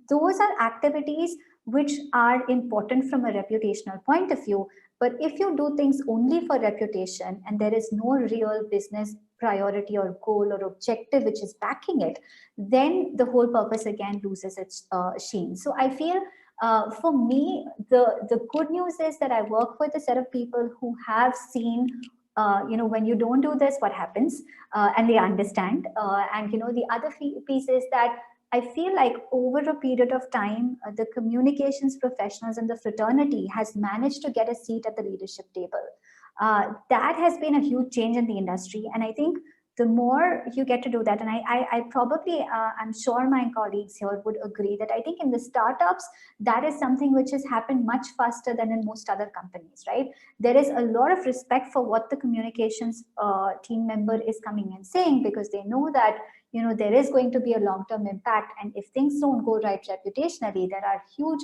Those are activities which are important from a reputational point of view. But if you do things only for reputation and there is no real business priority or goal or objective which is backing it, then the whole purpose again loses its sheen. So I feel for me, the good news is that I work with a set of people who have seen when you don't do this, what happens, and they understand. And the other piece is that I feel like over a period of time, the communications professionals in the fraternity has managed to get a seat at the leadership table. That has been a huge change in the industry. And I think the more you get to do that, and I probably, I'm sure my colleagues here would agree that I think in the startups, that is something which has happened much faster than in most other companies, right? There is a lot of respect for what the communications team member is coming and saying, because they know that there is going to be a long-term impact, and if things don't go right reputationally, there are huge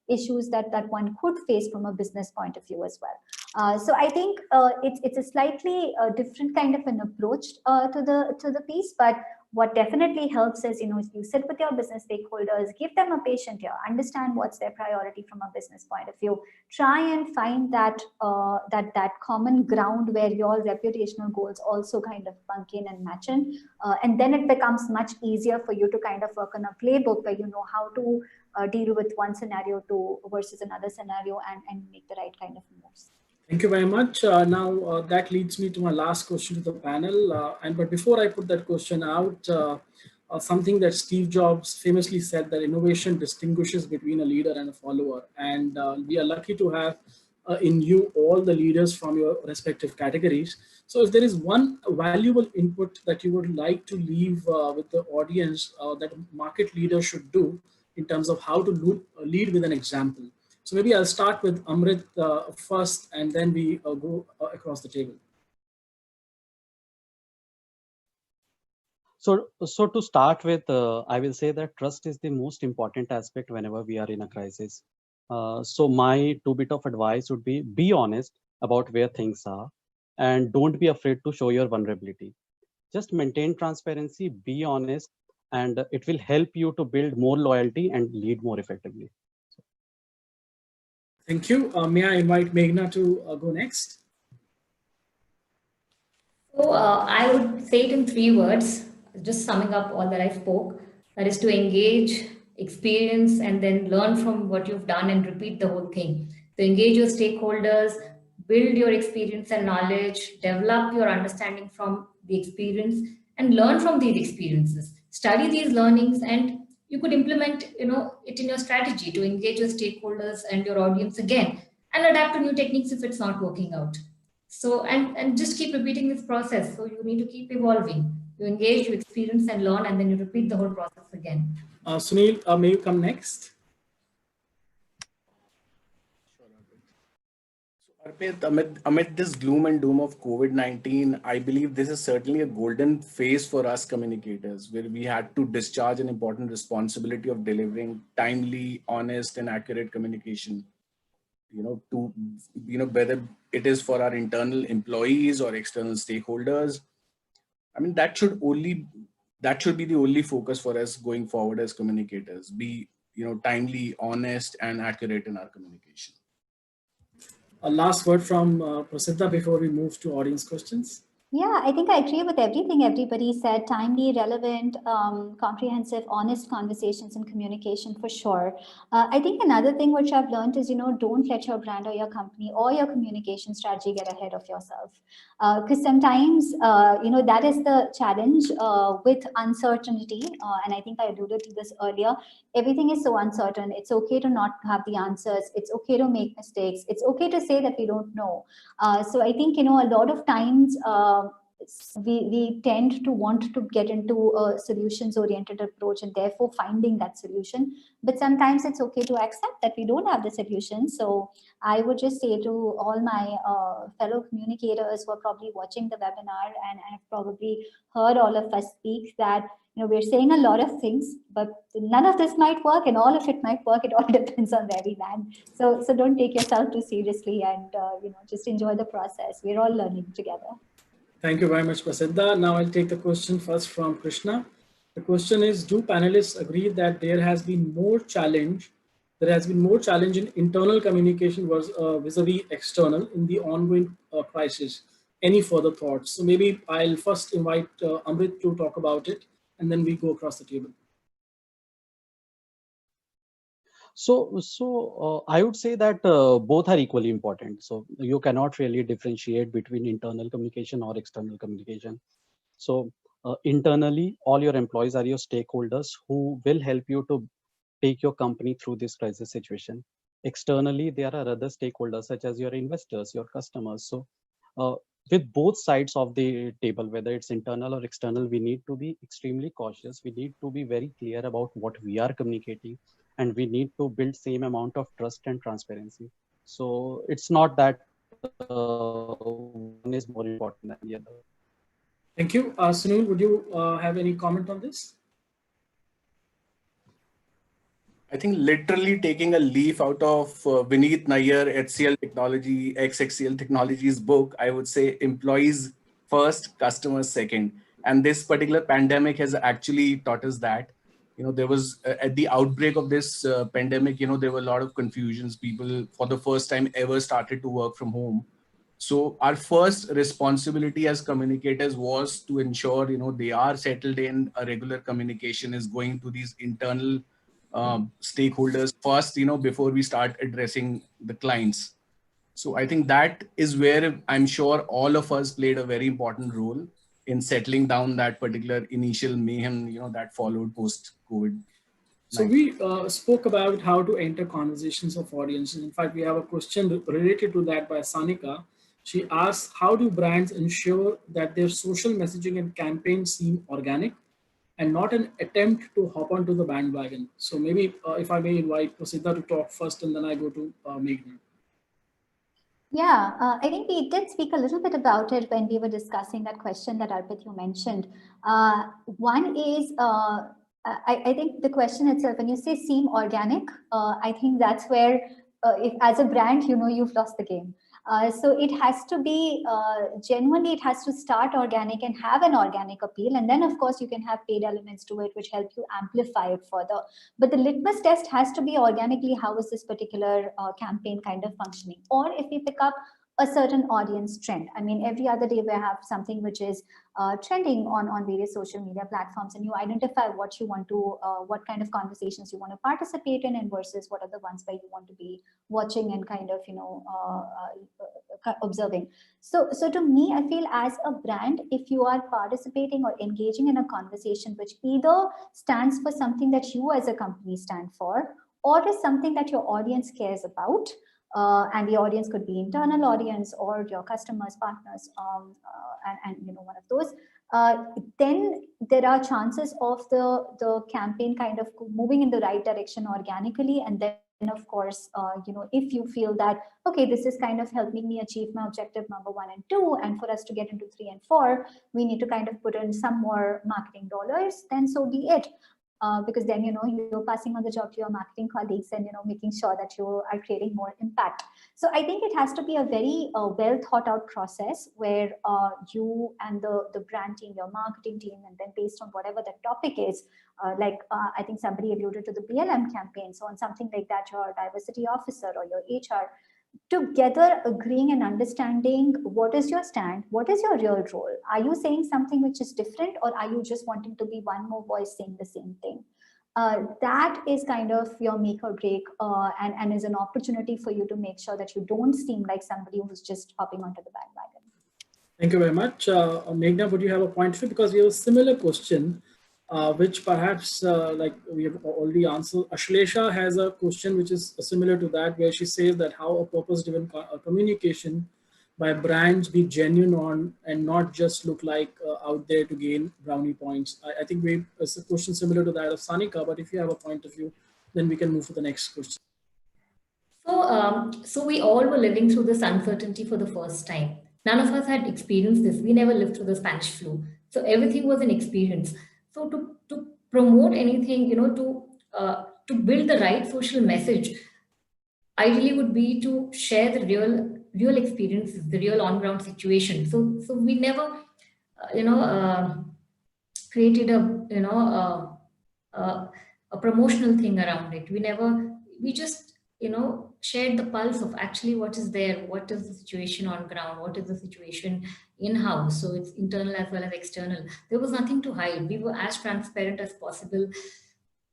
issues that one could face from a business point of view as well. So I think it's a slightly different kind of an approach to the piece, but what definitely helps is, you sit with your business stakeholders, give them a patient ear, understand what's their priority from a business point of view, try and find that that common ground where your reputational goals also kind of bunk in and match in, and then it becomes much easier for you to kind of work on a playbook where you know how to deal with one scenario versus another scenario and make the right kind of moves. Thank you very much. Now that leads me to my last question to the panel. But before I put that question out, something that Steve Jobs famously said, that innovation distinguishes between a leader and a follower. And we are lucky to have in you all the leaders from your respective categories. So if there is one valuable input that you would like to leave with the audience that market leaders should do in terms of how to lead with an example. So maybe I'll start with Amrit first, and then we go across the table. So to start with, I will say that trust is the most important aspect whenever we are in a crisis. So my two bit of advice would be honest about where things are, and don't be afraid to show your vulnerability. Just maintain transparency, be honest, and it will help you to build more loyalty and lead more effectively. Thank you. May I invite Meghna to go next? So I would say it in 3 words, just summing up all that I spoke. That is to engage, experience, and then learn from what you've done and repeat the whole thing. To engage your stakeholders, build your experience and knowledge, develop your understanding from the experience, and learn from these experiences. Study these learnings, and you could implement, it in your strategy to engage your stakeholders and your audience again, and adapt to new techniques if it's not working out. So, and just keep repeating this process. So you need to keep evolving. You engage, you experience and learn, and then you repeat the whole process again. Sunil, may you come next? Arpit, amid this gloom and doom of COVID-19, I believe this is certainly a golden phase for us communicators, where we had to discharge an important responsibility of delivering timely, honest, and accurate communication. Whether it is for our internal employees or external stakeholders. I mean, that should be the only focus for us going forward as communicators. Be timely, honest, and accurate in our communication. A last word from Prasiddha before we move to audience questions. Yeah, I think I agree with everything everybody said. Timely, relevant, comprehensive, honest conversations and communication for sure. I think another thing which I've learned is, don't let your brand or your company or your communication strategy get ahead of yourself. Because sometimes, that is the challenge with uncertainty. And I think I alluded to this earlier. Everything is so uncertain. It's okay to not have the answers. It's okay to make mistakes. It's okay to say that we don't know. So I think, a lot of times we tend to want to get into a solutions oriented approach and therefore finding that solution. But sometimes it's okay to accept that we don't have the solution. So I would just say to all my fellow communicators who are probably watching the webinar and have probably heard all of us speak that, we're saying a lot of things, but none of this might work and all of it might work. It all depends on where we land. So don't take yourself too seriously and, just enjoy the process. We're all learning together. Thank you very much, Prasiddha. Now I'll take the question first from Krishna. The question is, do panelists agree that there has been more challenge in internal communication vis-a-vis external in the ongoing crisis? Any further thoughts? So maybe I'll first invite Amrit to talk about it, and then we go across the table. So I would say that both are equally important. So you cannot really differentiate between internal communication or external communication. So internally, all your employees are your stakeholders who will help you to take your company through this crisis situation. Externally, there are other stakeholders such as your investors, your customers. So with both sides of the table, whether it's internal or external, we need to be extremely cautious. We need to be very clear about what we are communicating, and we need to build same amount of trust and transparency. So it's not that one is more important than the other. Thank you. Sunil, would you have any comment on this? I think literally taking a leaf out of Vineet Nayyar, HCL Technology, ex-HCL Technologies book, I would say employees first, customers second. And this particular pandemic has actually taught us that. There was at the outbreak of this pandemic, there were a lot of confusions. People for the first time ever started to work from home. So our first responsibility as communicators was to ensure, they are settled in, a regular communication is going to these internal stakeholders first, before we start addressing the clients. So I think that is where I'm sure all of us played a very important role in settling down that particular initial mayhem, that followed post-COVID. So we spoke about how to enter conversations of audiences. In fact, we have a question related to that by Sanika. She asks, how do brands ensure that their social messaging and campaigns seem organic and not an attempt to hop onto the bandwagon? So maybe if I may invite Prasiddha to talk first, and then I go to Meghna. Yeah, I think we did speak a little bit about it when we were discussing that question that Arpit you mentioned. One is, I think the question itself, when you say seem organic, I think that's where, if as a brand, you've lost the game. So it has to be, genuinely, it has to start organic and have an organic appeal. And then, of course, you can have paid elements to it, which help you amplify it further. But the litmus test has to be organically, how is this particular campaign kind of functioning? Or if we pick up a certain audience trend. I mean, every other day we have something which is trending on various social media platforms, and you identify what you want to, what kind of conversations you want to participate in, and versus what are the ones where you want to be watching and kind of, observing. So to me, I feel as a brand, if you are participating or engaging in a conversation which either stands for something that you as a company stand for, or is something that your audience cares about, and the audience could be internal audience or your customers, partners, and one of those, then there are chances of the campaign kind of moving in the right direction organically. And then of course, if you feel that, okay, this is kind of helping me achieve my objective number 1 and 2, and for us to get into 3 and 4, we need to kind of put in some more marketing dollars, then so be it. Because then, you're passing on the job to your marketing colleagues and, making sure that you are creating more impact. So I think it has to be a very well thought out process where you and the brand team, your marketing team, and then based on whatever the topic is, I think somebody alluded to the BLM campaign. So on something like that, your diversity officer or your HR, together agreeing and understanding what is your stand, what is your real role. Are you saying something which is different, or are you just wanting to be one more voice saying the same thing? That is kind of your make or break, and is an opportunity for you to make sure that you don't seem like somebody who's just hopping onto the bandwagon. Thank you very much. Meghna, would you have a point of view? Because we have a similar question, which perhaps like we have already answered. Ashlesha has a question which is similar to that, where she says that how a purpose-driven communication by brands be genuine on and not just look like out there to gain brownie points. I think it's a question similar to that of Sanika, but if you have a point of view, then we can move to the next question. So we all were living through this uncertainty for the first time. None of us had experienced this. We never lived through the Spanish flu. So everything was an experience. So to promote anything, to build the right social message, ideally would be to share the real experiences, the real on-ground situation. So we never, created a promotional thing around it. We just, shared the pulse of actually what is there, what is the situation on ground, what is the situation in-house. So it's internal as well as external. There was nothing to hide. We were as transparent as possible.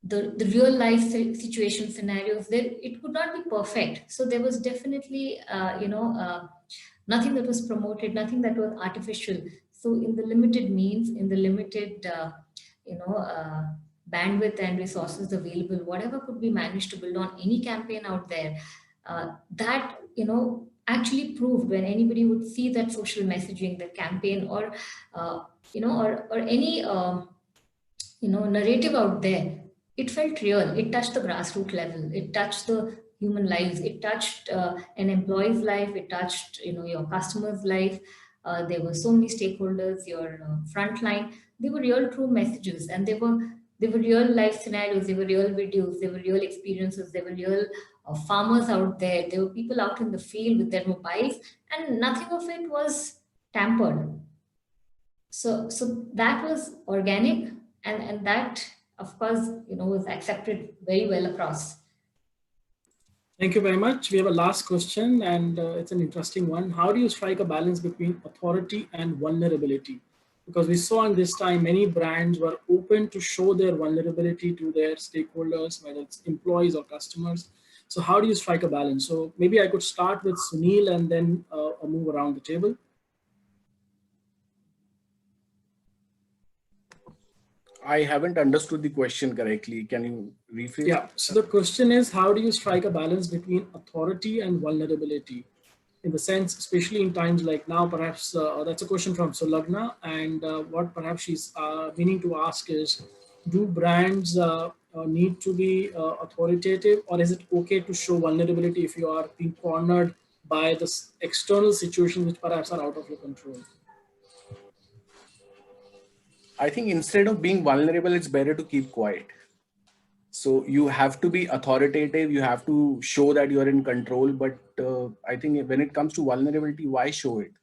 The real life situation scenarios, it could not be perfect. So there was definitely, nothing that was promoted, nothing that was artificial. So in the limited means, in the limited, bandwidth and resources available, whatever could be managed to build on any campaign out there, that, actually proved when anybody would see that social messaging, the campaign, or, or any, narrative out there, it felt real. It touched the grassroots level. It touched the human lives. It touched an employee's life. It touched, your customer's life. There were so many stakeholders, your frontline. They were real, true messages, and they were real life scenarios. They were real videos. They were real experiences. They were real farmers out there. There were people out in the field with their mobiles, and nothing of it was tampered. So that was organic, and that, of course, was accepted very well across. Thank you very much. We have a last question, and it's an interesting one. How do you strike a balance between authority and vulnerability? Because we saw in this time, many brands were open to show their vulnerability to their stakeholders, whether it's employees or customers. So how do you strike a balance? So maybe I could start with Sunil and then move around the table. I haven't understood the question correctly. Can you rephrase? Yeah, so the question is, how do you strike a balance between authority and vulnerability? In the sense, especially in times like now, perhaps that's a question from Sulagna, and what perhaps she's meaning to ask is, do brands need to be authoritative, or is it okay to show vulnerability if you are being cornered by this external situation which perhaps are out of your control? I think instead of being vulnerable, it's better to keep quiet. So you have to be authoritative. You have to show that you are in control. But I think when it comes to vulnerability, why show it?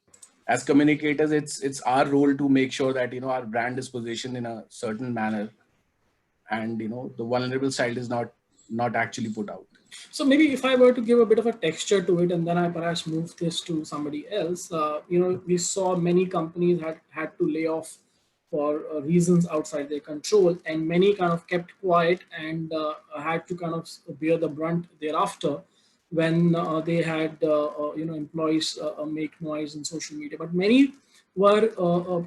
As communicators, it's our role to make sure that our brand is positioned in a certain manner, and the vulnerable side is not actually put out. So maybe if I were to give a bit of a texture to it, and then I perhaps move this to somebody else, we saw many companies had to lay off for reasons outside their control, and many kind of kept quiet and had to kind of bear the brunt thereafter when they had employees make noise in social media. But many were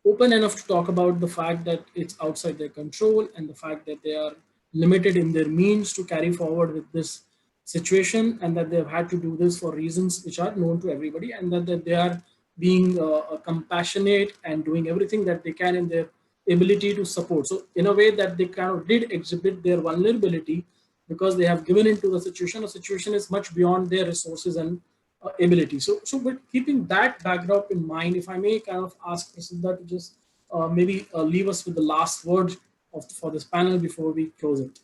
open enough to talk about the fact that it's outside their control and the fact that they are limited in their means to carry forward with this situation, and that they've had to do this for reasons which are known to everybody, and that they are being compassionate and doing everything that they can in their ability to support. So in a way that they kind of did exhibit their vulnerability because they have given into the situation. A situation is much beyond their resources and ability. So with keeping that backdrop in mind, if I may kind of ask Prasiddha to just maybe leave us with the last word for this panel before we close it.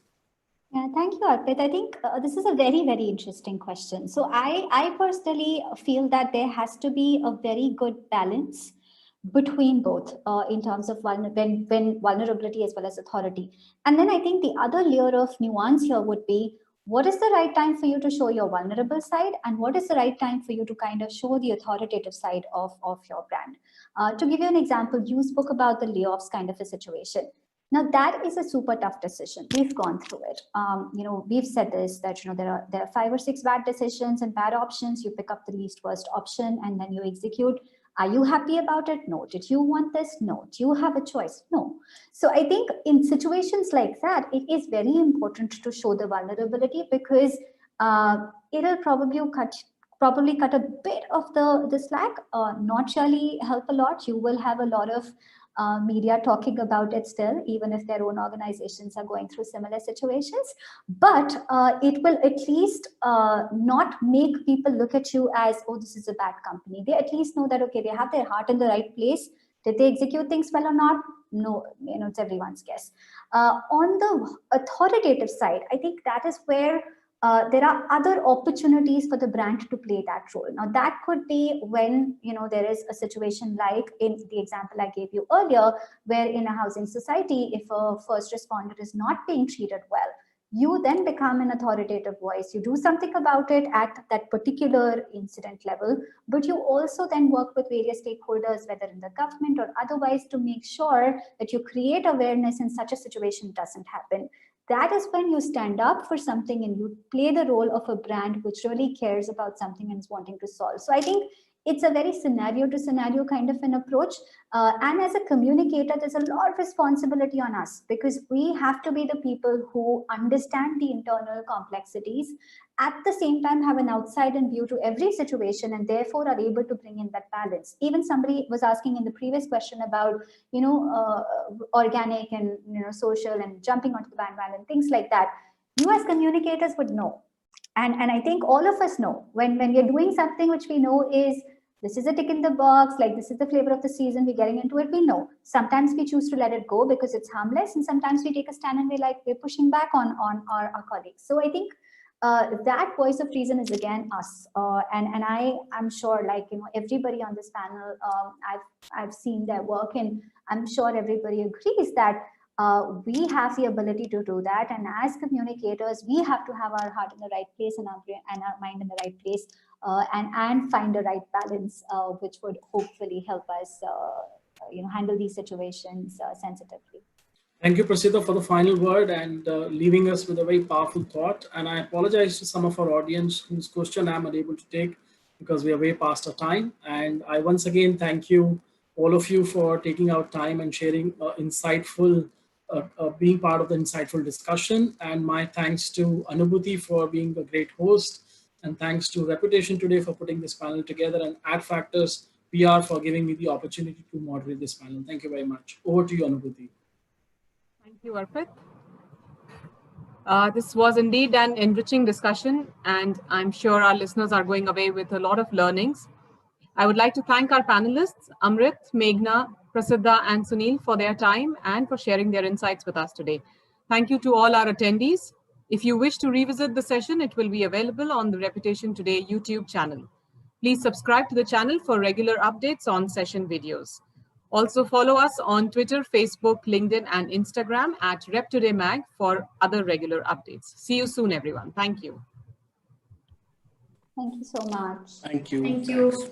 Yeah, thank you, Arpit. I think this is a very, very interesting question. So I personally feel that there has to be a very good balance between both in terms of when vulnerability as well as authority. And then I think the other layer of nuance here would be, what is the right time for you to show your vulnerable side, and what is the right time for you to kind of show the authoritative side of your brand? To give you an example, you spoke about the layoffs kind of a situation. Now that is a super tough decision. We've gone through it. We've said this, that there are 5 or 6 bad decisions and bad options. You pick up the least worst option and then you execute. Are you happy about it? No. Did you want this? No. Do you have a choice? No. So I think in situations like that, it is very important to show the vulnerability, because it'll probably cut a bit of the slack, not really help a lot. You will have a lot of media talking about it still, even if their own organizations are going through similar situations. But it will at least not make people look at you as, oh, this is a bad company. They at least know that, okay, they have their heart in the right place. Did they execute things well or not? No, it's everyone's guess. On the authoritative side, I think that is where there are other opportunities for the brand to play that role. Now, that could be when there is a situation like in the example I gave you earlier, where in a housing society, if a first responder is not being treated well, you then become an authoritative voice. You do something about it at that particular incident level, but you also then work with various stakeholders, whether in the government or otherwise, to make sure that you create awareness and such a situation doesn't happen. That is when you stand up for something and you play the role of a brand which really cares about something and is wanting to solve. So I think it's a very scenario to scenario kind of an approach. And as a communicator, there's a lot of responsibility on us, because we have to be the people who understand the internal complexities, at the same time have an outside-in view to every situation, and therefore are able to bring in that balance. Even somebody was asking in the previous question about, organic and social and jumping onto the bandwagon, things like that. You as communicators would know. And I think all of us know when we're doing something which we know is, this is a tick in the box, like this is the flavor of the season, we're getting into it, we know. Sometimes we choose to let it go because it's harmless, and sometimes we take a stand and we're pushing back on our colleagues. So I think that voice of reason is again us, and I'm sure, everybody on this panel, I've seen their work, and I'm sure everybody agrees that we have the ability to do that. And as communicators, we have to have our heart in the right place and our mind in the right place, and find the right balance, which would hopefully help us handle these situations sensitively. Thank you, Prasiddha, for the final word and leaving us with a very powerful thought. And I apologize to some of our audience whose question I'm unable to take because we are way past our time. And I once again thank you, all of you, for taking out time and sharing being part of the insightful discussion. And my thanks to Anubhuti for being a great host. And thanks to Reputation Today for putting this panel together, and Adfactors PR for giving me the opportunity to moderate this panel. Thank you very much. Over to you, Anubhuti. Thank you, Arpit. This was indeed an enriching discussion, and I'm sure our listeners are going away with a lot of learnings. I would like to thank our panelists, Amrit, Meghna, Prasiddha, and Sunil, for their time and for sharing their insights with us today. Thank you to all our attendees. If you wish to revisit the session, it will be available on the Reputation Today YouTube channel. Please subscribe to the channel for regular updates on session videos. Also follow us on Twitter, Facebook, LinkedIn, and Instagram at RepTodayMag for other regular updates. See you soon, everyone. Thank you. Thank you so much. Thank you. Thank you.